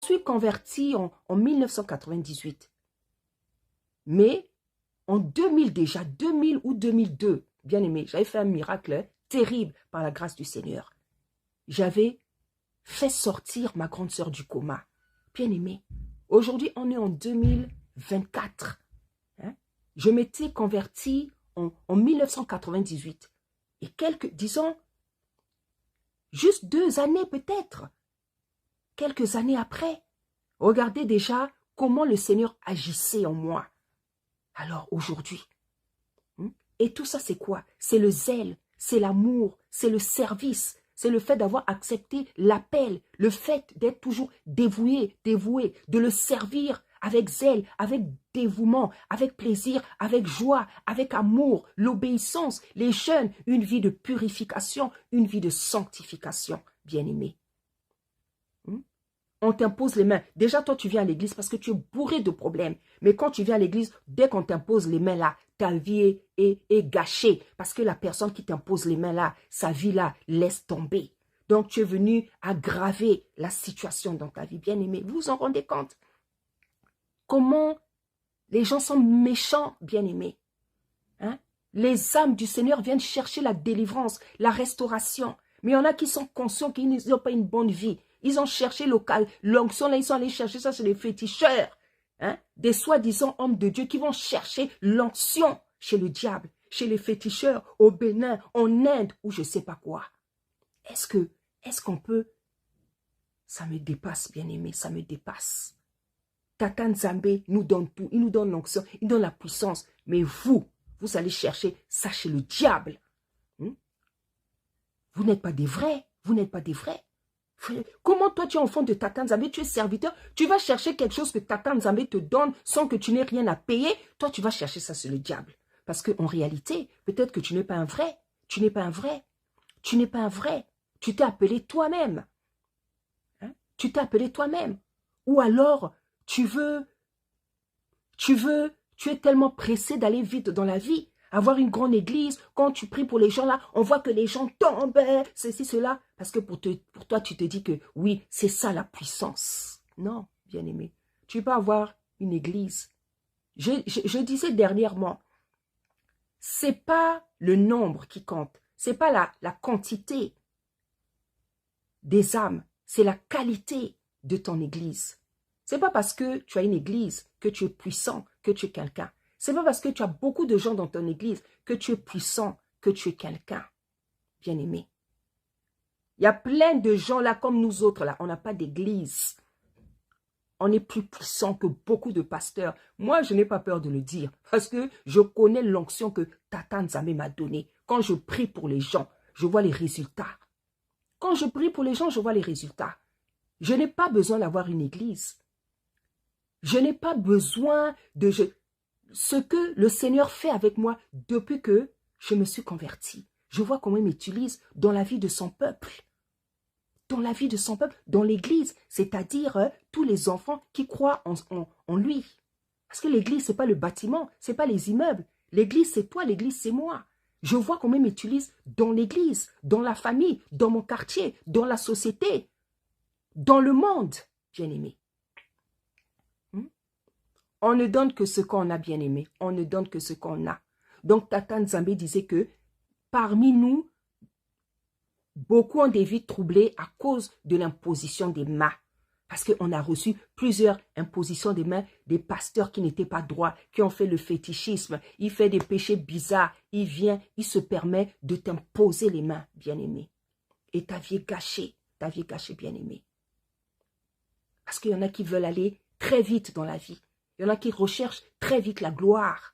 suis convertie en 1998. Mais en 2000 déjà, 2000 ou 2002, bien aimé, j'avais fait un miracle terrible par la grâce du Seigneur. J'avais fait sortir ma grande sœur du coma. Bien aimé, aujourd'hui on est en 2024. Hein? Je m'étais convertie en 1998. Et disons, juste 2 années peut-être, quelques années après, regardez déjà comment le Seigneur agissait en moi. Alors aujourd'hui, et tout ça c'est quoi? C'est le zèle, c'est l'amour, c'est le service, c'est le fait d'avoir accepté l'appel, le fait d'être toujours dévoué, de le servir avec zèle, avec dévouement, avec plaisir, avec joie, avec amour, l'obéissance, les jeûnes, une vie de purification, une vie de sanctification, bien-aimé. On t'impose les mains. Déjà, toi, tu viens à l'église parce que tu es bourré de problèmes. Mais quand tu viens à l'église, dès qu'on t'impose les mains là, ta vie est gâchée. Parce que la personne qui t'impose les mains là, sa vie là, laisse tomber. Donc, tu es venu aggraver la situation dans ta vie. Bien-aimé, vous vous en rendez compte? Comment les gens sont méchants, bien-aimés. Hein? Les âmes du Seigneur viennent chercher la délivrance, la restauration. Mais il y en a qui sont conscients qu'ils n'ont pas une bonne vie. Ils ont cherché l'onction, là, ils sont allés chercher ça chez les féticheurs. Hein? Des soi-disant hommes de Dieu qui vont chercher l'onction chez le diable, chez les féticheurs, au Bénin, en Inde, ou je ne sais pas quoi. Est-ce qu'on peut... Ça me dépasse, bien-aimé, ça me dépasse. Tata Nzambe nous donne tout, il nous donne l'onction, il donne la puissance. Mais vous allez chercher ça chez le diable. Vous n'êtes pas des vrais, vous n'êtes pas des vrais. Comment toi tu es enfant de Tata Nzambe, tu es serviteur, tu vas chercher quelque chose que Tata Nzambe te donne sans que tu n'aies rien à payer, toi tu vas chercher ça sur le diable. Parce qu'en réalité, peut-être que tu n'es pas un vrai, tu n'es pas un vrai, tu n'es pas un vrai, tu t'es appelé toi-même. Hein? Tu t'es appelé toi-même. Ou alors, tu es tellement pressé d'aller vite dans la vie, avoir une grande église, quand tu pries pour les gens là, on voit que les gens tombent, ceci, cela, parce que pour toi, tu te dis que oui, c'est ça la puissance. Non, bien-aimé, tu peux avoir une église. Je disais dernièrement, c'est pas le nombre qui compte, c'est pas la quantité des âmes, c'est la qualité de ton église. C'est pas parce que tu as une église que tu es puissant, que tu es quelqu'un. C'est pas parce que tu as beaucoup de gens dans ton église que tu es puissant, que tu es quelqu'un. Bien-aimé. Il y a plein de gens là comme nous autres là, on n'a pas d'église. On est plus puissant que beaucoup de pasteurs. Moi, je n'ai pas peur de le dire parce que je connais l'onction que Tata Nzambe m'a donnée. Quand je prie pour les gens, je vois les résultats. Quand je prie pour les gens, je vois les résultats. Je n'ai pas besoin d'avoir une église. Je n'ai pas besoin de... Ce que le Seigneur fait avec moi depuis que je me suis convertie. Je vois comment il m'utilise dans la vie de son peuple. Dans la vie de son peuple, dans l'église, c'est-à-dire tous les enfants qui croient en lui. Parce que l'église, ce n'est pas le bâtiment, ce n'est pas les immeubles. L'église, c'est toi, l'église, c'est moi. Je vois comment il m'utilise dans l'église, dans la famille, dans mon quartier, dans la société, dans le monde, bien-aimé. On ne donne que ce qu'on a, bien-aimé. On ne donne que ce qu'on a. Donc, Tata Nzambe disait que parmi nous, beaucoup ont des vies troublées à cause de l'imposition des mains. Parce qu'on a reçu plusieurs impositions des mains des pasteurs qui n'étaient pas droits, qui ont fait le fétichisme. Il fait des péchés bizarres. Il vient, il se permet de t'imposer les mains, bien-aimé. Et ta vie est gâchée, bien-aimé. Parce qu'il y en a qui veulent aller très vite dans la vie. Il y en a qui recherchent très vite la gloire.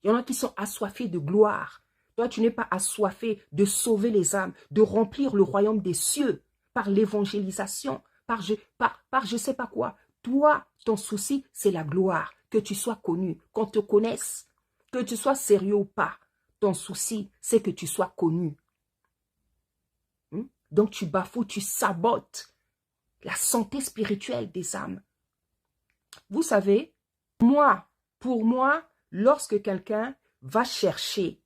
Il y en a qui sont assoiffés de gloire. Toi, tu n'es pas assoiffé de sauver les âmes, de remplir le royaume des cieux par l'évangélisation, par je sais pas quoi. Toi, ton souci, c'est la gloire, que tu sois connu, qu'on te connaisse, que tu sois sérieux ou pas. Ton souci, c'est que tu sois connu. Donc, tu bafoues, tu sabotes la santé spirituelle des âmes. Vous savez, pour moi, lorsque quelqu'un va chercher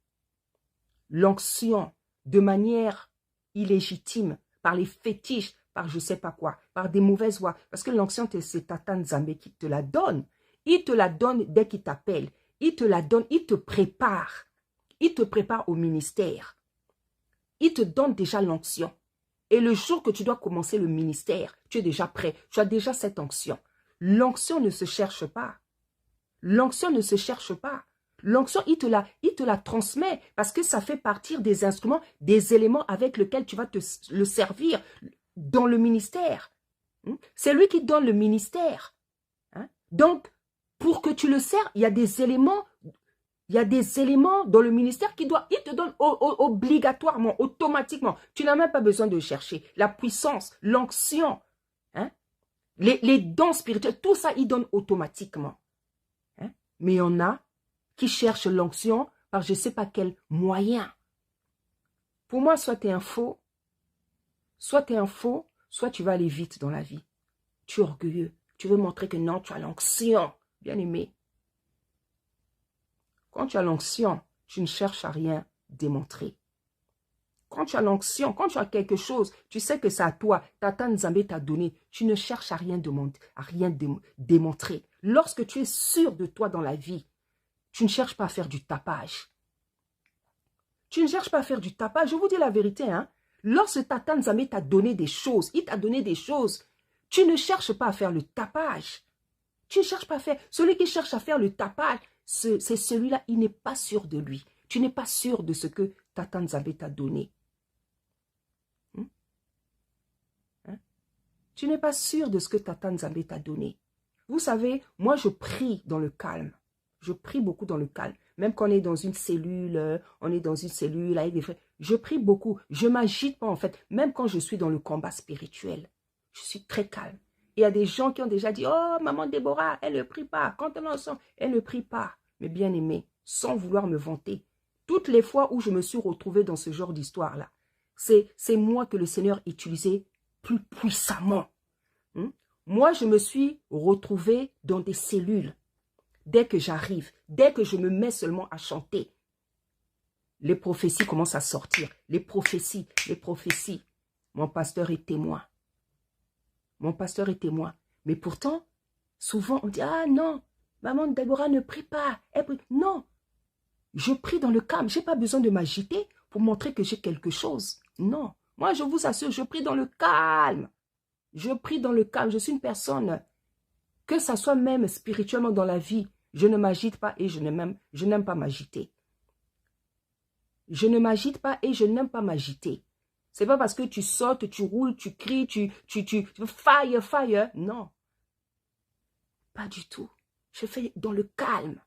l'onction de manière illégitime, par les fétiches, par je ne sais pas quoi, par des mauvaises voies. Parce que l'onction, c'est Tata Nzambe qui te la donne. Il te la donne dès qu'il t'appelle. Il te la donne, il te prépare. Il te prépare au ministère. Il te donne déjà l'onction. Et le jour que tu dois commencer le ministère, tu es déjà prêt. Tu as déjà cette onction. L'onction ne se cherche pas. L'onction ne se cherche pas. L'onction, il te la transmet parce que ça fait partir des instruments, des éléments avec lesquels tu vas le servir dans le ministère. C'est lui qui donne le ministère. Donc, pour que tu le sers, il y a des éléments dans le ministère il te donne obligatoirement, automatiquement. Tu n'as même pas besoin de chercher. La puissance, l'onction, les dons spirituels, tout ça, il donne automatiquement. Mais il y en a qui cherchent l'onction par je ne sais pas quel moyen. Pour moi, soit tu es un faux, soit tu vas aller vite dans la vie. Tu es orgueilleux. Tu veux montrer que non, tu as l'onction. Bien aimé. Quand tu as l'onction, tu ne cherches à rien démontrer. Quand tu as l'onction, quand tu as quelque chose, tu sais que c'est à toi, Tata Nzambe t'a donné, tu ne cherches à rien démontrer. Lorsque tu es sûr de toi dans la vie, tu ne cherches pas à faire du tapage. Tu ne cherches pas à faire du tapage. Je vous dis la vérité, Lorsque Tata Nzambe t'a donné des choses, il t'a donné des choses, tu ne cherches pas à faire le tapage. Tu ne cherches pas à faire. Celui qui cherche à faire le tapage, c'est celui-là, il n'est pas sûr de lui. Tu n'es pas sûr de ce que Tata Nzambe t'a donné. Tu n'es pas sûr de ce que Tata Nzambe t'a donné. Vous savez, moi je prie dans le calme. Je prie beaucoup dans le calme. Même quand on est dans une cellule, avec des frères. Je prie beaucoup. Je ne m'agite pas en fait. Même quand je suis dans le combat spirituel. Je suis très calme. Il y a des gens qui ont déjà dit, oh, maman Déborah, elle ne prie pas. Quand on est ensemble, elle ne prie pas. Mais bien aimé, sans vouloir me vanter, toutes les fois où je me suis retrouvée dans ce genre d'histoire-là, c'est moi que le Seigneur utilisait plus puissamment. Moi, je me suis retrouvée dans des cellules. Dès que j'arrive, dès que je me mets seulement à chanter, les prophéties commencent à sortir. Les prophéties. Mon pasteur est témoin. Mon pasteur est témoin. Mais pourtant, souvent, on dit, ah non, maman Déborah ne prie pas. Elle prie. Non, je prie dans le calme. Je n'ai pas besoin de m'agiter pour montrer que j'ai quelque chose. Non, moi, je vous assure, je prie dans le calme. Je prie dans le calme. Je suis une personne, que ça soit même spirituellement dans la vie, je ne m'agite pas et je n'aime pas m'agiter. Je ne m'agite pas et je n'aime pas m'agiter. C'est pas parce que tu sautes, tu roules, tu cries, tu fire. Non. Pas du tout. Je fais dans le calme.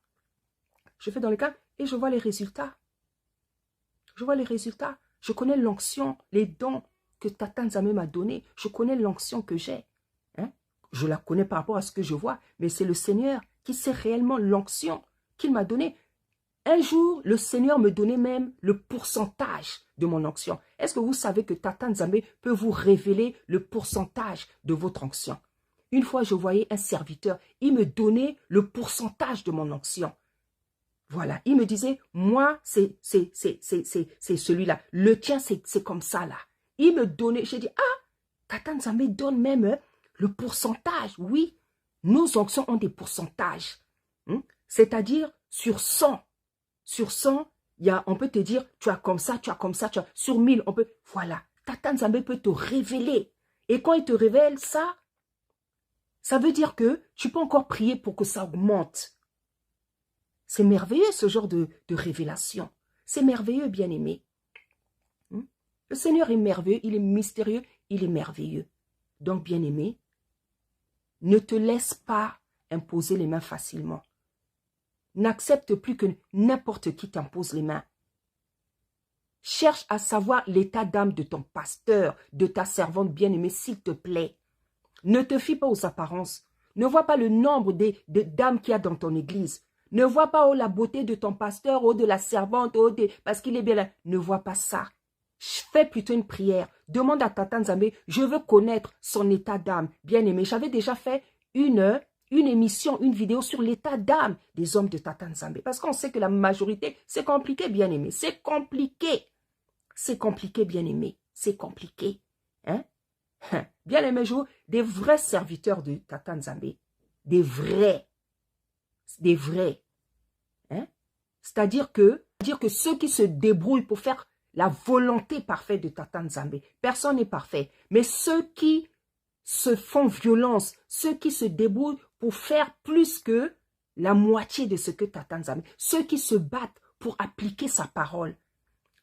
Je fais dans le calme et je vois les résultats. Je vois les résultats. Je connais l'onction, les dons que Tata Nzambe m'a donné. Je connais l'onction que j'ai. Je la connais par rapport à ce que je vois. Mais c'est le Seigneur qui sait réellement l'onction qu'il m'a donnée. Un jour, le Seigneur me donnait même le pourcentage de mon onction. Est-ce que vous savez que Tata Nzambe peut vous révéler le pourcentage de votre onction? Une fois, je voyais un serviteur, il me donnait le pourcentage de mon onction. Voilà, il me disait, moi, c'est celui-là. Le tien, c'est comme ça, là. Il me donnait, j'ai dit, ah, Tata Nzambe donne même le pourcentage. Oui, nos onctions ont des pourcentages. C'est-à-dire, sur 100, on peut te dire, tu as comme ça, sur 1000, on peut, voilà, Tata Nzambe peut te révéler. Et quand il te révèle ça, ça veut dire que tu peux encore prier pour que ça augmente. C'est merveilleux ce genre de révélation. C'est merveilleux, bien-aimé. Le Seigneur est merveilleux, il est mystérieux, il est merveilleux. Donc, bien-aimé, ne te laisse pas imposer les mains facilement. N'accepte plus que n'importe qui t'impose les mains. Cherche à savoir l'état d'âme de ton pasteur, de ta servante bien-aimée, s'il te plaît. Ne te fie pas aux apparences. Ne vois pas le nombre d'âmes qu'il y a dans ton église. Ne vois pas la beauté de ton pasteur, de la servante, parce qu'il est bien là. Ne vois pas ça. Fais plutôt une prière. Demande à Tata Nzambe, je veux connaître son état d'âme. Bien-aimé, j'avais déjà fait une émission, une vidéo sur l'état d'âme des hommes de Tata Nzambe. Parce qu'on sait que la majorité, c'est compliqué, bien-aimé. C'est compliqué. C'est compliqué, bien-aimé. C'est compliqué. Bien aimé, des vrais serviteurs de Tata Nzambe. Des vrais. Des vrais. Hein? C'est-à-dire que ceux qui se débrouillent pour faire la volonté parfaite de Tata Nzambe, personne n'est parfait. Mais ceux qui se font violence, ceux qui se débrouillent pour faire plus que la moitié de ce que Tata Nzambe, ceux qui se battent pour appliquer sa parole,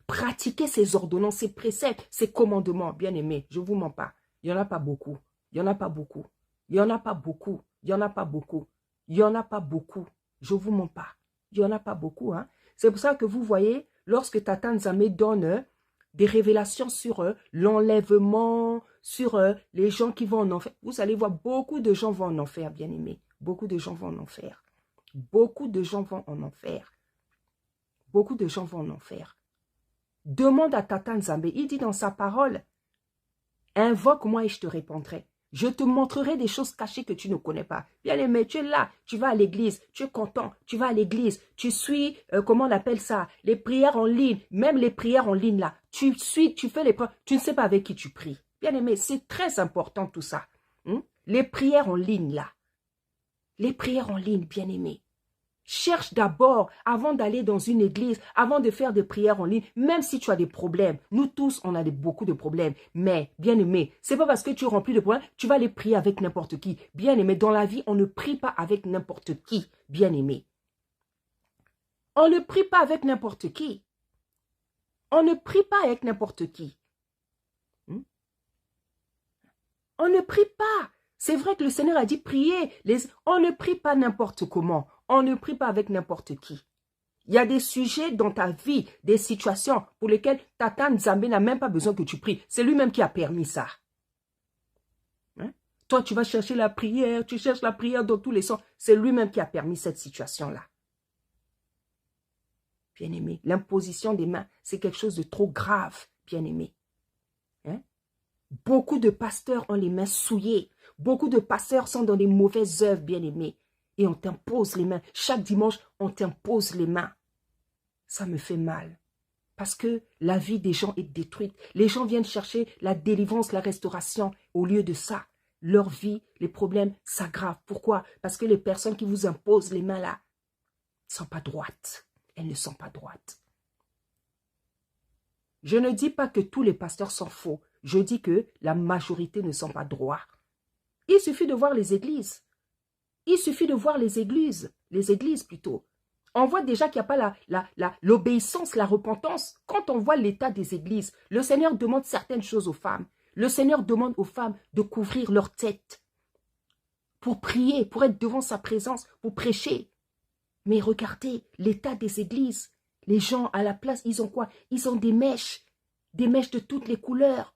pratiquer ses ordonnances, ses préceptes, ses commandements, bien aimés, je ne vous mens pas, il n'y en a pas beaucoup, il n'y en a pas beaucoup, il n'y en a pas beaucoup, il n'y en a pas beaucoup, il n'y en a pas beaucoup, je ne vous mens pas, il n'y en a pas beaucoup. Hein. C'est pour ça que vous voyez, lorsque Tata Nzambe donne des révélations sur l'enlèvement, sur les gens qui vont en enfer. Vous allez voir, beaucoup de gens vont en enfer, bien aimés. Beaucoup de gens vont en enfer. Beaucoup de gens vont en enfer. Beaucoup de gens vont en enfer. Demande à Tata Nzambe, il dit dans sa parole, invoque-moi et je te répondrai. Je te montrerai des choses cachées que tu ne connais pas. Bien aimé, tu es là, tu vas à l'église, tu es content, tu vas à l'église, tu suis, comment on appelle ça, les prières en ligne, même les prières en ligne là, tu suis, tu fais les prières, tu ne sais pas avec qui tu pries. Bien aimé, c'est très important tout ça. Les prières en ligne là, les prières en ligne, bien aimé. Cherche d'abord, avant d'aller dans une église, avant de faire des prières en ligne, même si tu as des problèmes. Nous tous, on a beaucoup de problèmes. Mais, bien aimé, c'est pas parce que tu es rempli de problèmes, tu vas les prier avec n'importe qui. Bien aimé, dans la vie, on ne prie pas avec n'importe qui. Bien aimé. On ne prie pas avec n'importe qui. On ne prie pas avec n'importe qui. On ne prie pas. C'est vrai que le Seigneur a dit prier. On ne prie pas n'importe comment. On ne prie pas avec n'importe qui. Il y a des sujets dans ta vie, des situations pour lesquelles Tata Nzambe n'a même pas besoin que tu pries. C'est lui-même qui a permis ça. Hein? Toi, tu vas chercher la prière, tu cherches la prière dans tous les sens. C'est lui-même qui a permis cette situation-là. Bien-aimé, l'imposition des mains, c'est quelque chose de trop grave, bien-aimé. Hein? Beaucoup de pasteurs ont les mains souillées. Beaucoup de pasteurs sont dans des mauvaises œuvres, bien-aimés. Et on t'impose les mains. Chaque dimanche, on t'impose les mains. Ça me fait mal. Parce que la vie des gens est détruite. Les gens viennent chercher la délivrance, la restauration. Au lieu de ça, leur vie, les problèmes s'aggravent. Pourquoi? Parce que les personnes qui vous imposent les mains là ne sont pas droites. Elles ne sont pas droites. Je ne dis pas que tous les pasteurs sont faux. Je dis que la majorité ne sont pas droits. Il suffit de voir les églises. Il suffit de voir les églises plutôt. On voit déjà qu'il n'y a pas l'obéissance, la repentance. Quand on voit l'état des églises, le Seigneur demande certaines choses aux femmes. Le Seigneur demande aux femmes de couvrir leur tête pour prier, pour être devant sa présence, pour prêcher. Mais regardez l'état des églises. Les gens à la place, ils ont quoi? Ils ont des mèches de toutes les couleurs.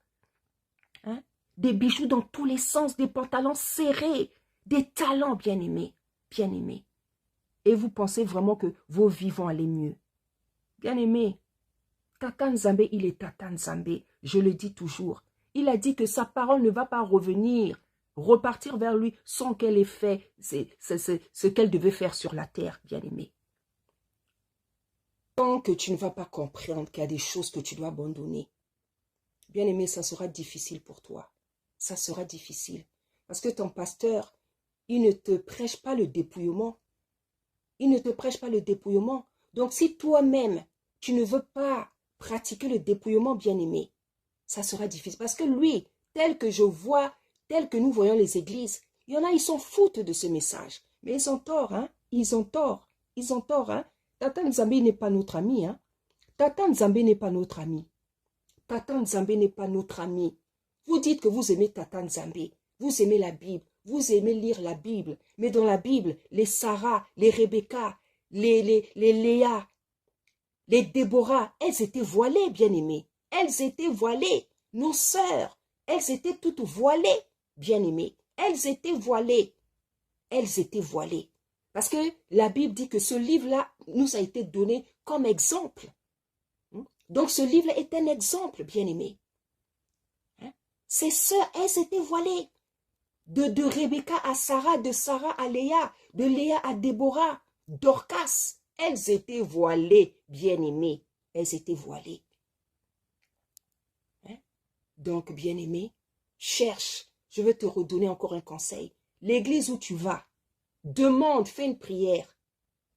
Hein? Des bijoux dans tous les sens, des pantalons serrés. Des talents bien-aimés, bien-aimés. Et vous pensez vraiment que vos vies vont aller mieux. Bien-aimés, Tata Nzambe, il est Tata Nzambe, je le dis toujours. Il a dit que sa parole ne va pas repartir vers lui sans qu'elle ait fait ce qu'elle devait faire sur la terre, bien-aimés. Tant que tu ne vas pas comprendre qu'il y a des choses que tu dois abandonner, bien-aimé, ça sera difficile pour toi. Ça sera difficile. Parce que ton pasteur, il ne te prêche pas le dépouillement. Il ne te prêche pas le dépouillement. Donc, si toi-même, tu ne veux pas pratiquer le dépouillement, bien-aimé, ça sera difficile. Parce que lui, tel que je vois, tel que nous voyons les églises, il y en a, ils s'en foutent de ce message. Mais ils ont tort, hein. Ils ont tort. Ils ont tort, hein. Tata Nzambe n'est pas notre ami, hein. Tata Nzambe n'est pas notre ami. Tata Nzambe n'est pas notre ami. Vous dites que vous aimez Tata Nzambe. Vous aimez la Bible. Vous aimez lire la Bible, mais dans la Bible, les Sarah, les Rebecca, les Léa, les Déborah, elles étaient voilées, bien-aimées. Elles étaient voilées. Nos sœurs, elles étaient toutes voilées, bien-aimées. Elles étaient voilées. Elles étaient voilées. Parce que la Bible dit que ce livre-là nous a été donné comme exemple. Donc ce livre est un exemple, bien-aimé. Ces sœurs, elles étaient voilées. De Rebecca à Sarah, de Sarah à Léa, de Léa à Déborah, Dorcas, elles étaient voilées, bien-aimées. Elles étaient voilées. Donc, bien-aimées, cherche. Je vais te redonner encore un conseil. L'église où tu vas, demande, fais une prière.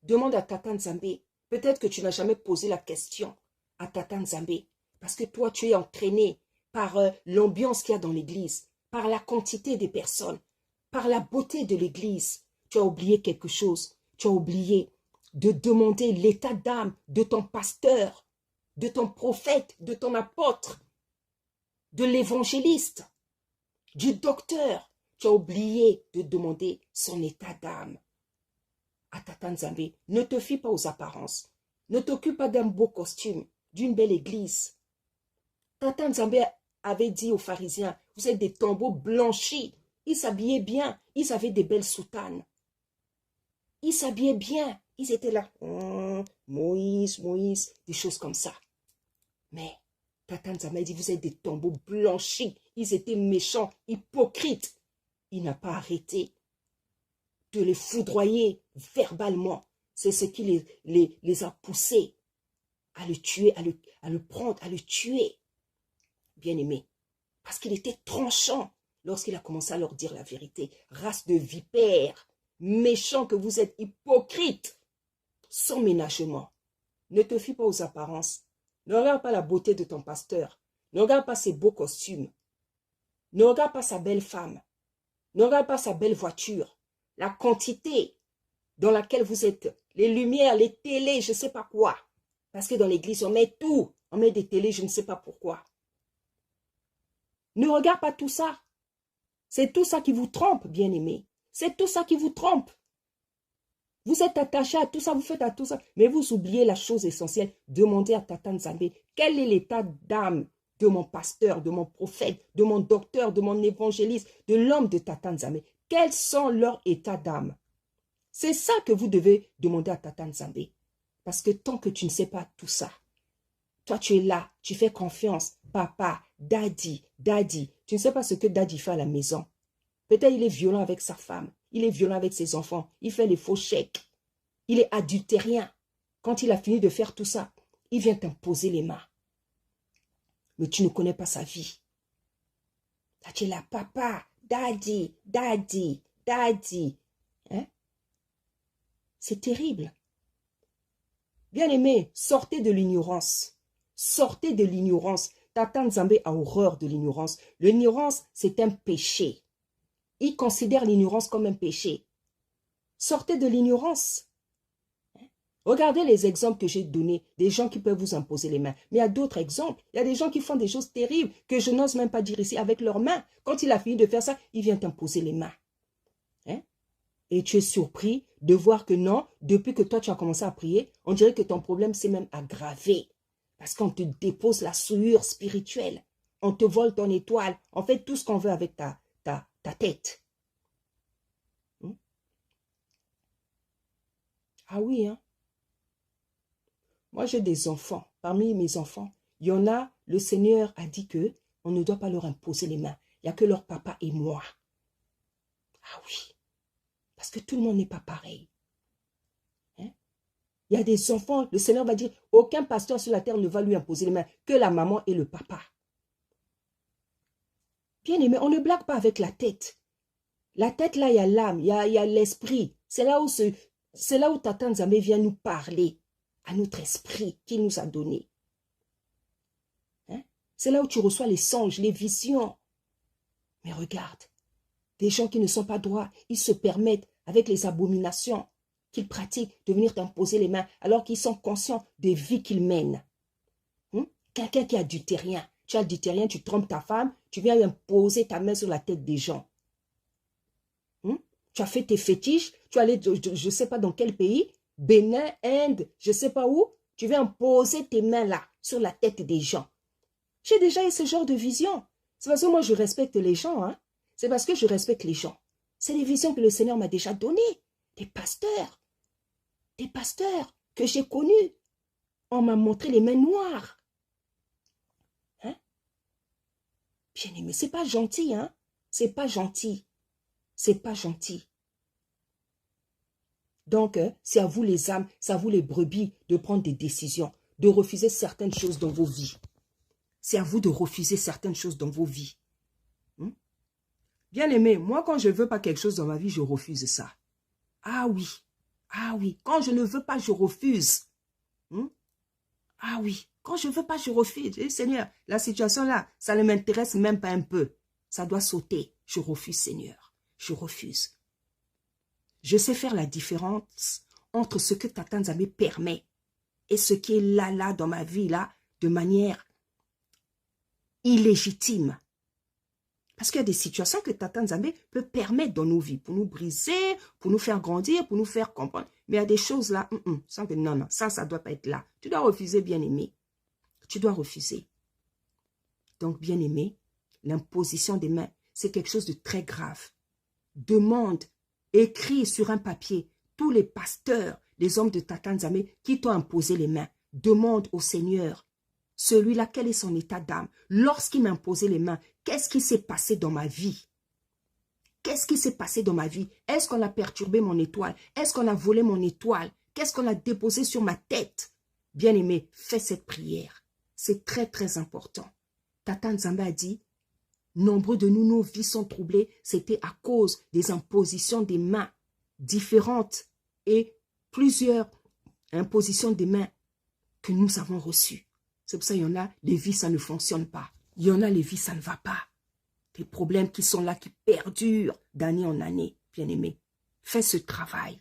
Demande à Tata Nzambe. Peut-être que tu n'as jamais posé la question à Tata Nzambe. Parce que toi, tu es entraîné par l'ambiance qu'il y a dans l'église, par la quantité des personnes, par la beauté de l'église. Tu as oublié quelque chose. Tu as oublié de demander l'état d'âme de ton pasteur, de ton prophète, de ton apôtre, de l'évangéliste, du docteur. Tu as oublié de demander son état d'âme à Tata Nzambe. Ne te fie pas aux apparences. Ne t'occupe pas d'un beau costume, d'une belle église. Tata Nzambe avait dit aux pharisiens, vous êtes des tombeaux blanchis. Ils s'habillaient bien, ils avaient des belles soutanes. Ils s'habillaient bien, ils étaient là. Moïse, Moïse, des choses comme ça. Mais Tata Nzambe dit, vous êtes des tombeaux blanchis. Ils étaient méchants, hypocrites. Il n'a pas arrêté de les foudroyer verbalement. C'est ce qui les a poussés à le tuer, à le prendre, à le tuer. Bien-aimé, parce qu'il était tranchant lorsqu'il a commencé à leur dire la vérité. Race de vipères, méchants que vous êtes, hypocrites, sans ménagement. Ne te fie pas aux apparences. Ne regarde pas la beauté de ton pasteur. Ne regarde pas ses beaux costumes. Ne regarde pas sa belle femme. Ne regarde pas sa belle voiture. La quantité dans laquelle vous êtes. Les lumières, les télés, je ne sais pas quoi. Parce que dans l'église, on met tout. On met des télés, je ne sais pas pourquoi. Ne regarde pas tout ça. C'est tout ça qui vous trompe, bien-aimé. C'est tout ça qui vous trompe. Vous êtes attaché à tout ça, vous faites à tout ça. Mais vous oubliez la chose essentielle. Demandez à Tata Nzambe, quel est l'état d'âme de mon pasteur, de mon prophète, de mon docteur, de mon évangéliste, de l'homme de Tata Nzambe. Quels sont leurs états d'âme? C'est ça que vous devez demander à Tata Nzambe. Parce que tant que tu ne sais pas tout ça, toi tu es là, tu fais confiance. Papa, daddy, daddy. Tu ne sais pas ce que daddy fait à la maison. Peut-être il est violent avec sa femme. Il est violent avec ses enfants. Il fait les faux chèques. Il est adultérien. Quand il a fini de faire tout ça, il vient t'imposer les mains. Mais tu ne connais pas sa vie. Là, tu es là, papa, daddy, daddy, daddy. Hein? C'est terrible. Bien-aimé, sortez de l'ignorance. Sortez de l'ignorance. Tata Nzambe a horreur de l'ignorance. L'ignorance, c'est un péché. Il considère l'ignorance comme un péché. Sortez de l'ignorance. Regardez les exemples que j'ai donnés, des gens qui peuvent vous imposer les mains. Mais il y a d'autres exemples. Il y a des gens qui font des choses terribles que je n'ose même pas dire ici avec leurs mains. Quand il a fini de faire ça, il vient t'imposer les mains. Hein? Et tu es surpris de voir que non, depuis que toi tu as commencé à prier, on dirait que ton problème s'est même aggravé. Parce qu'on te dépose la souillure spirituelle. On te vole ton étoile. On fait tout ce qu'on veut avec ta tête. Ah oui, hein. Moi, j'ai des enfants. Parmi mes enfants, il y en a, le Seigneur a dit que on ne doit pas leur imposer les mains. Il n'y a que leur papa et moi. Ah oui. Parce que tout le monde n'est pas pareil. Hein? Il y a des enfants, le Seigneur va dire, aucun pasteur sur la terre ne va lui imposer les mains, que la maman et le papa. Bien aimé, on ne blague pas avec la tête. La tête, là, il y a l'âme, il y a l'esprit. C'est là où Tata Nzambe vient nous parler à notre esprit qu'il nous a donné. Hein? C'est là où tu reçois les songes, les visions. Mais regarde, des gens qui ne sont pas droits, ils se permettent, avec les abominations qu'ils pratiquent, de venir t'imposer les mains, alors qu'ils sont conscients des vies qu'ils mènent. Quelqu'un qui est adultérien, tu es adultérien, tu trompes ta femme, tu viens imposer ta main sur la tête des gens. Tu as fait tes fétiches, tu es allé, je ne sais pas dans quel pays, Bénin, Inde, je ne sais pas où, tu viens poser tes mains là, sur la tête des gens. J'ai déjà eu ce genre de vision. C'est parce que moi, je respecte les gens. Hein? C'est parce que je respecte les gens. C'est les visions que le Seigneur m'a déjà données. Des pasteurs que j'ai connus. On m'a montré les mains noires. Hein? Bien aimé, c'est pas gentil. Hein? C'est pas gentil. C'est pas gentil. Donc, c'est à vous les âmes, c'est à vous les brebis de prendre des décisions, de refuser certaines choses dans vos vies. C'est à vous de refuser certaines choses dans vos vies. Bien-aimé, moi, quand je ne veux pas quelque chose dans ma vie, je refuse ça. Ah oui. Ah oui. Quand je ne veux pas, je refuse. Ah oui. Quand je ne veux pas, je refuse. Eh, Seigneur, la situation là, ça ne m'intéresse même pas un peu. Ça doit sauter. Je refuse, Seigneur. Je refuse. Je sais faire la différence entre ce que Tata Nzambe permet et ce qui est là dans ma vie, là, de manière illégitime. Parce qu'il y a des situations que Tata Nzambe peut permettre dans nos vies, pour nous briser, pour nous faire grandir, pour nous faire comprendre. Mais il y a des choses là, sans que non, ça ne doit pas être là. Tu dois refuser, bien-aimé. Tu dois refuser. Donc, bien-aimé, l'imposition des mains, c'est quelque chose de très grave. Demande, écris sur un papier, tous les pasteurs, les hommes de Tata Nzambe qui t'ont imposé les mains. Demande au Seigneur, celui-là, quel est son état d'âme? Lorsqu'il m'a imposé les mains, qu'est-ce qui s'est passé dans ma vie? Qu'est-ce qui s'est passé dans ma vie? Est-ce qu'on a perturbé mon étoile? Est-ce qu'on a volé mon étoile? Qu'est-ce qu'on a déposé sur ma tête? Bien-aimé, fais cette prière. C'est très, très important. Tata Nzambe a dit, nombreux de nous, nos vies sont troublées. C'était à cause des impositions des mains différentes et plusieurs impositions des mains que nous avons reçues. C'est pour ça qu'il y en a, les vies, ça ne fonctionne pas. Il y en a, les vies, ça ne va pas. Des problèmes qui sont là, qui perdurent d'année en année, bien-aimé. Fais ce travail.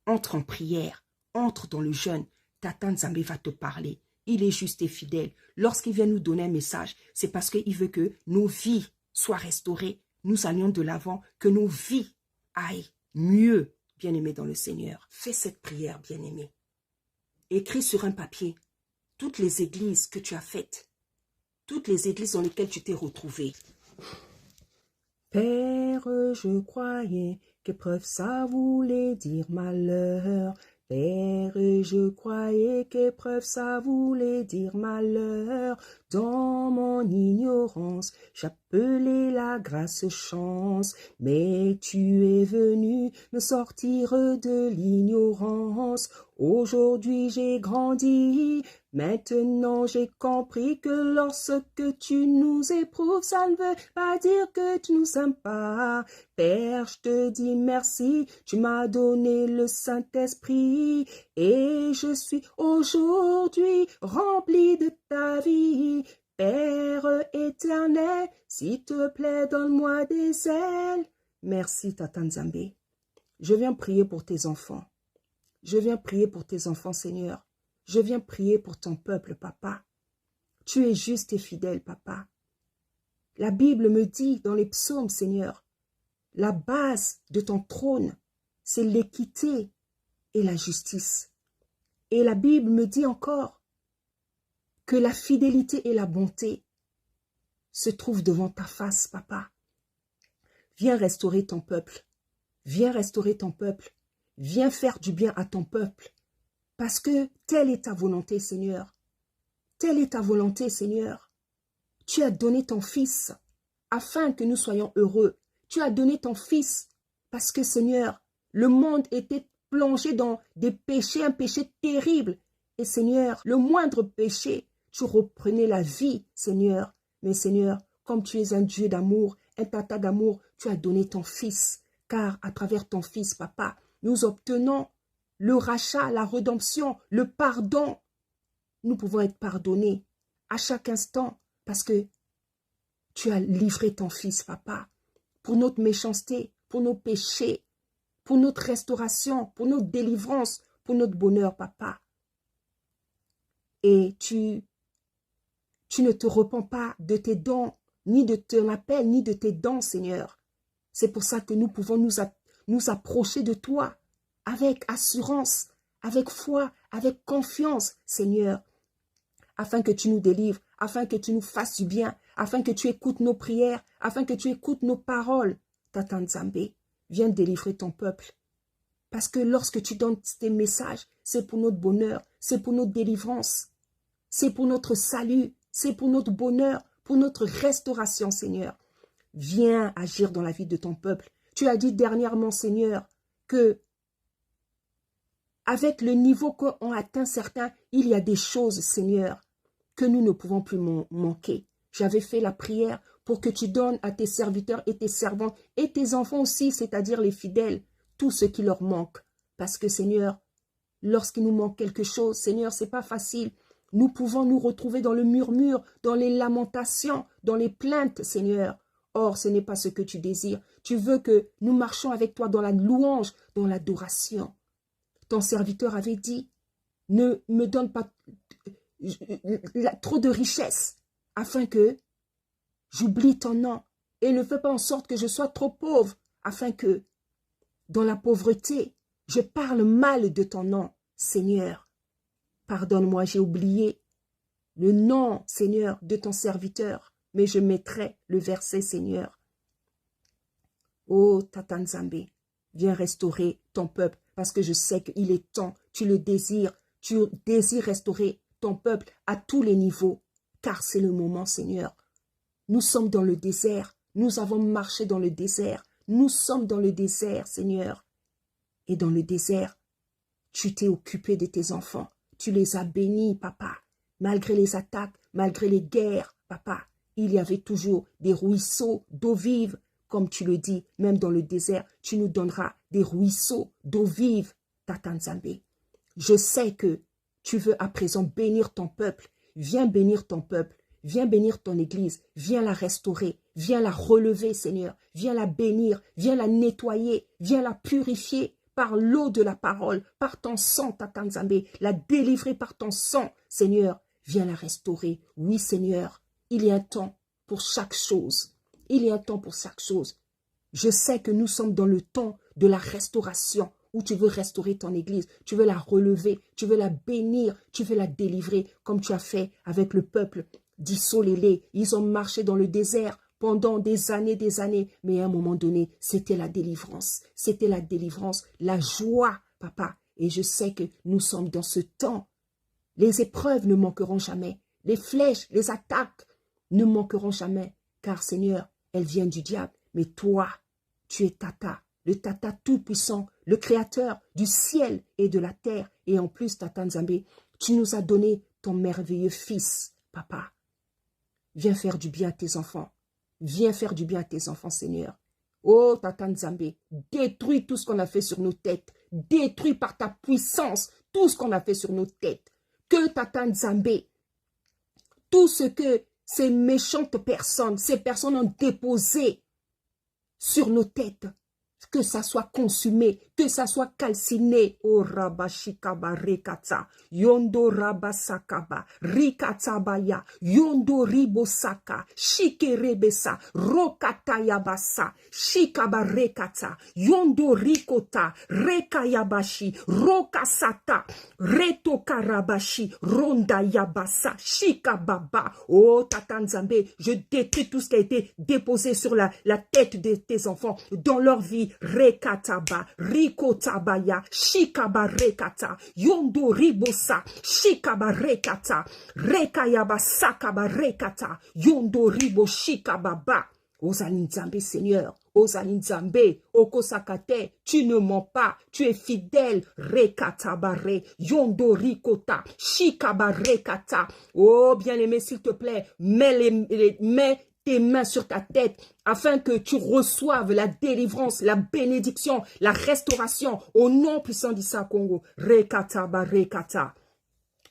Entre en prière. Entre dans le jeûne. Tata Nzambe va te parler. Il est juste et fidèle. Lorsqu'il vient nous donner un message, c'est parce qu'il veut que nos vies soient restaurées. Nous allions de l'avant, que nos vies aillent mieux, bien-aimé dans le Seigneur. Fais cette prière, bien-aimé. Écris sur un papier toutes les églises que tu as faites, toutes les églises dans lesquelles tu t'es retrouvé. Père, je croyais qu'épreuve ça voulait dire malheur. Père, je croyais qu'épreuve ça voulait dire malheur. Dans mon ignorance, j'appelais la grâce chance. Mais tu es venu me sortir de l'ignorance. Aujourd'hui j'ai grandi, maintenant j'ai compris que lorsque tu nous éprouves, ça ne veut pas dire que tu nous aimes pas. Père, je te dis merci, tu m'as donné le Saint-Esprit et je suis aujourd'hui rempli de ta vie. Père éternel, s'il te plaît, donne-moi des ailes. Merci, Tata Nzambe. Je viens prier pour tes enfants. Je viens prier pour tes enfants, Seigneur. Je viens prier pour ton peuple, Papa. Tu es juste et fidèle, Papa. La Bible me dit dans les psaumes, Seigneur, la base de ton trône, c'est l'équité et la justice. Et la Bible me dit encore que la fidélité et la bonté se trouvent devant ta face, Papa. Viens restaurer ton peuple. Viens restaurer ton peuple. Viens faire du bien à ton peuple. Parce que telle est ta volonté, Seigneur. Telle est ta volonté, Seigneur. Tu as donné ton Fils afin que nous soyons heureux. Tu as donné ton Fils parce que, Seigneur, le monde était plongé dans des péchés, un péché terrible. Et, Seigneur, le moindre péché, tu reprenais la vie, Seigneur. Mais, Seigneur, comme tu es un Dieu d'amour, un tata d'amour, tu as donné ton Fils. Car à travers ton Fils, Papa, nous obtenons le rachat, la rédemption, le pardon. Nous pouvons être pardonnés à chaque instant parce que tu as livré ton Fils, Papa, pour notre méchanceté, pour nos péchés, pour notre restauration, pour notre délivrance, pour notre bonheur, Papa. Et tu ne te repens pas de tes dons, ni de ton appel, ni de tes dons, Seigneur. C'est pour ça que nous pouvons nous approcher de toi avec assurance, avec foi, avec confiance, Seigneur, afin que tu nous délivres, afin que tu nous fasses du bien, afin que tu écoutes nos prières, afin que tu écoutes nos paroles. Tata Nzambe, viens délivrer ton peuple. Parce que lorsque tu donnes tes messages, c'est pour notre bonheur, c'est pour notre délivrance, c'est pour notre salut, c'est pour notre bonheur, pour notre restauration, Seigneur. Viens agir dans la vie de ton peuple. Tu as dit dernièrement, Seigneur, que avec le niveau qu'ont atteint certains, il y a des choses, Seigneur, que nous ne pouvons plus manquer. J'avais fait la prière pour que tu donnes à tes serviteurs et tes servantes et tes enfants aussi, c'est-à-dire les fidèles, tout ce qui leur manque. Parce que Seigneur, lorsqu'il nous manque quelque chose, Seigneur, c'est pas facile. Nous pouvons nous retrouver dans le murmure, dans les lamentations, dans les plaintes, Seigneur. Or, ce n'est pas ce que tu désires. Tu veux que nous marchions avec toi dans la louange, dans l'adoration. Ton serviteur avait dit, ne me donne pas trop de richesses, afin que j'oublie ton nom. Et ne fais pas en sorte que je sois trop pauvre, afin que, dans la pauvreté, je parle mal de ton nom, Seigneur. Pardonne-moi, j'ai oublié le nom, Seigneur, de ton serviteur, mais je mettrai le verset, Seigneur. Oh, Tata Nzambe, viens restaurer ton peuple, parce que je sais qu'il est temps, tu le désires, tu désires restaurer ton peuple à tous les niveaux, car c'est le moment, Seigneur. Nous sommes dans le désert, nous avons marché dans le désert, nous sommes dans le désert, Seigneur. Et dans le désert, tu t'es occupé de tes enfants, tu les as bénis, papa. Malgré les attaques, malgré les guerres, papa, il y avait toujours des ruisseaux d'eau vive. Comme tu le dis, même dans le désert, tu nous donneras des ruisseaux d'eau vive, Tata Nzambe. Je sais que tu veux à présent bénir ton peuple. Viens bénir ton peuple. Viens bénir ton église. Viens la restaurer. Viens la relever, Seigneur. Viens la bénir. Viens la nettoyer. Viens la purifier par l'eau de la parole, par ton sang, Tata Nzambe. La délivrer par ton sang, Seigneur. Viens la restaurer. Oui, Seigneur, il y a un temps pour chaque chose. Il y a un temps pour chaque chose. Je sais que nous sommes dans le temps de la restauration, où tu veux restaurer ton église, tu veux la relever, tu veux la bénir, tu veux la délivrer, comme tu as fait avec le peuple d'Issolélé. Ils ont marché dans le désert pendant des années, mais à un moment donné, c'était la délivrance, la joie, papa. Et je sais que nous sommes dans ce temps. Les épreuves ne manqueront jamais, les flèches, les attaques ne manqueront jamais, car Seigneur, elles viennent du diable. Mais toi, tu es Tata, le Tata tout-puissant, le créateur du ciel et de la terre. Et en plus, Tata Nzambe, tu nous as donné ton merveilleux fils, papa. Viens faire du bien à tes enfants. Viens faire du bien à tes enfants, Seigneur. Oh, Tata Nzambe, détruis tout ce qu'on a fait sur nos têtes. Détruis par ta puissance tout ce qu'on a fait sur nos têtes. Que Tata Nzambe, tout ce que ces méchantes personnes, ces personnes ont déposé sur nos têtes, que ça soit consumé, que ça soit calciné. Oh rabashikaba rekata, yondo rabasakaba, rikatabaya, yondo ribosaka, shikerebesa, rokatayabasa, shikaba rekata, yondo rikota, rekayabashi, rokasata, retokarabashi, rondayabasa, shikababa. Oh Tata Nzambe, je détruis tout ce qui a été déposé sur la tête de tes enfants, dans leur vie. Rekataba, rikotabaya, shikaba rekata, yondo ribosa, shikaba rekata, rekayaba sakaba rekata, yondo ribo shikababa. Ozali Nzambe, Seigneur, Ozali Nzambe, okosakate, tu ne mens pas, tu es fidèle, rekatabare, yondo rikota, shikaba rekata. Oh bien-aimé, s'il te plaît, mets tes mains sur ta tête, afin que tu reçoives la délivrance, la bénédiction, la restauration, au nom puissant d'Issa Congo. Rekata ba rekata.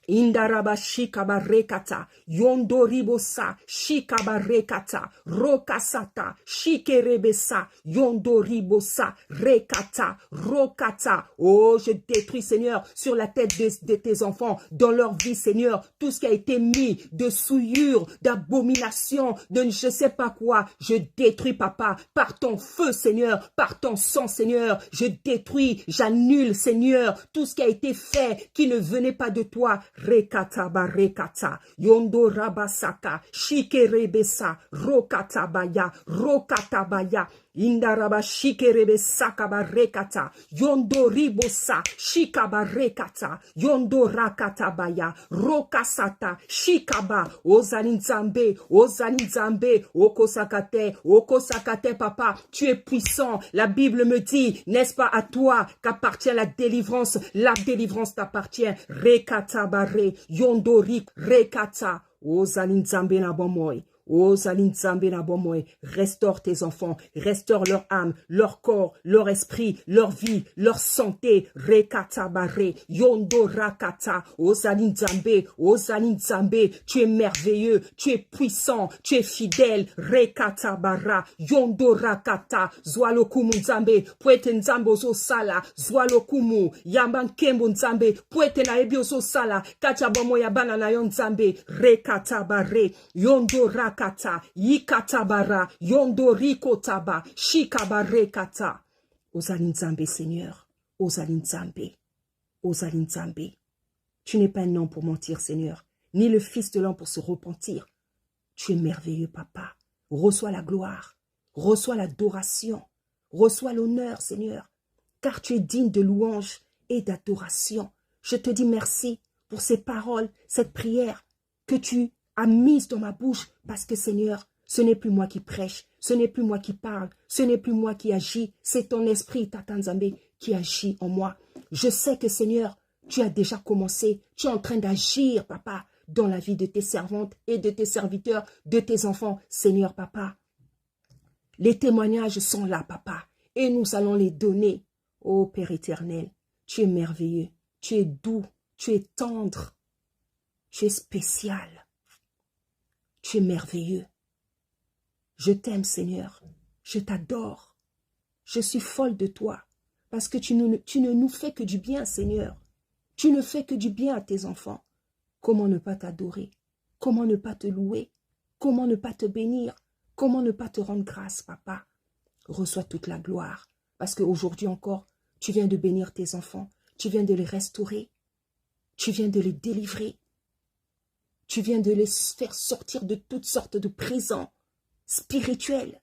Indaraba shikaba rekata, yondo ribosa, shikaba rekata, rokasata, shikerebesa, yondo ribosa, rekata, rokata. Oh, je détruis, Seigneur, sur la tête de tes enfants, dans leur vie, Seigneur, tout ce qui a été mis de souillure, d'abomination, de je sais pas quoi, je détruis, papa, par ton feu, Seigneur, par ton sang, Seigneur, je détruis, j'annule, Seigneur, tout ce qui a été fait, qui ne venait pas de toi. Rekata ba rekata, yondo rabasaka, shikerebesa, rokatabaya, rokatabaya, indaraba shikerebesa kaba rekata, yondo ribosa, shikaba rekata, yondo rakatabaya, rokasata, shikaba, ozali Nzambe, okosakate, papa, tu es puissant, la Bible me dit, n'est-ce pas à toi qu'appartient la délivrance t'appartient, rekata bare, yondo rik, rekata, ozali Nzambe na bomoy. Oh, Zaline Nzambe na bomwe, restaure tes enfants, restaure leur âme, leur corps, leur esprit, leur vie, leur santé. Rekata bare, yondo rakata. Oh, Zaline Nzambe, oh, Zaline Nzambe, tu es merveilleux, tu es puissant, tu es fidèle. Rekata bara, yondo rakata. Zwalokumu Nzambe, puete Nzambe ozo sala, Zwalokumu, yamban kembo Nzambe, puete na ebi ozo sala, kacha bomo yabana na yon Nzambe, rekata bare, yondo rakata, yikata bara, yondo rikotaba, shikabare kata. Ozali Nzambe, Seigneur, Ozali Nzambe, Ozali Nzambe. Tu n'es pas un homme pour mentir, Seigneur, ni le fils de l'homme pour se repentir. Tu es merveilleux, Papa. Reçois la gloire, reçois l'adoration, reçois l'honneur, Seigneur, car tu es digne de louange et d'adoration. Je te dis merci pour ces paroles, cette prière que tu as mise dans ma bouche, parce que, Seigneur, ce n'est plus moi qui prêche, ce n'est plus moi qui parle, ce n'est plus moi qui agis, c'est ton esprit, Tata Nzambe, qui agit en moi. Je sais que, Seigneur, tu as déjà commencé, tu es en train d'agir, Papa, dans la vie de tes servantes et de tes serviteurs, de tes enfants, Seigneur, Papa. Les témoignages sont là, Papa, et nous allons les donner. Ô Père éternel, tu es merveilleux, tu es doux, tu es tendre, tu es spécial, tu es merveilleux. Je t'aime, Seigneur, je t'adore, je suis folle de toi, parce que tu ne nous fais que du bien, Seigneur. Tu ne fais que du bien à tes enfants. Comment ne pas t'adorer? Comment ne pas te louer? Comment ne pas te bénir? Comment ne pas te rendre grâce, Papa? Reçois toute la gloire, parce qu'aujourd'hui encore, tu viens de bénir tes enfants, tu viens de les restaurer, tu viens de les délivrer, tu viens de les faire sortir de toutes sortes de prisons spirituelles.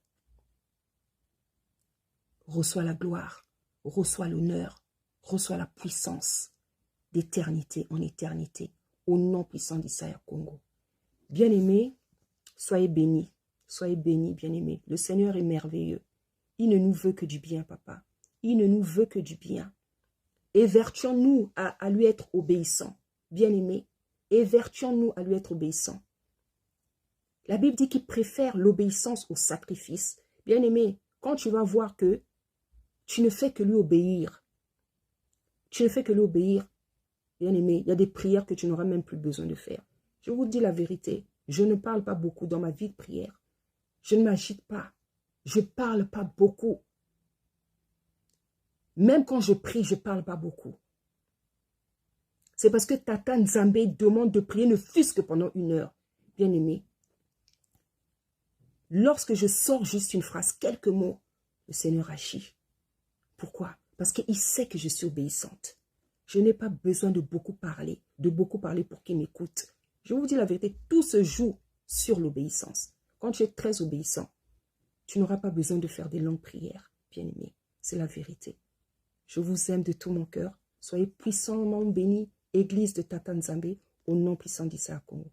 Reçois la gloire, reçois l'honneur, reçois la puissance d'éternité en éternité, au nom puissant d'Issaïa Congo. Bien-aimés, soyez bénis, bien-aimés. Le Seigneur est merveilleux. Il ne nous veut que du bien, Papa. Il ne nous veut que du bien. Évertuons-nous à lui être obéissants, bien-aimés. Évertuons-nous à lui être obéissants. La Bible dit qu'il préfère l'obéissance au sacrifice. Bien-aimé, quand tu vas voir que tu ne fais que lui obéir, bien-aimé, il y a des prières que tu n'auras même plus besoin de faire. Je vous dis la vérité, je ne parle pas beaucoup dans ma vie de prière. Je ne m'agite pas. Je ne parle pas beaucoup. Même quand je prie, je ne parle pas beaucoup. C'est parce que Tata Nzambe demande de prier ne fût-ce que pendant 1 heure. Bien-aimé, lorsque je sors juste une phrase, quelques mots, le Seigneur agit. Pourquoi? Parce qu'il sait que je suis obéissante. Je n'ai pas besoin de beaucoup parler pour qu'il m'écoute. Je vous dis la vérité, tout se joue sur l'obéissance. Quand tu es très obéissant, tu n'auras pas besoin de faire des longues prières, bien-aimé. C'est la vérité. Je vous aime de tout mon cœur. Soyez puissamment bénis, Église de Tata Nzambe, au nom puissant d'Issaïa Congo.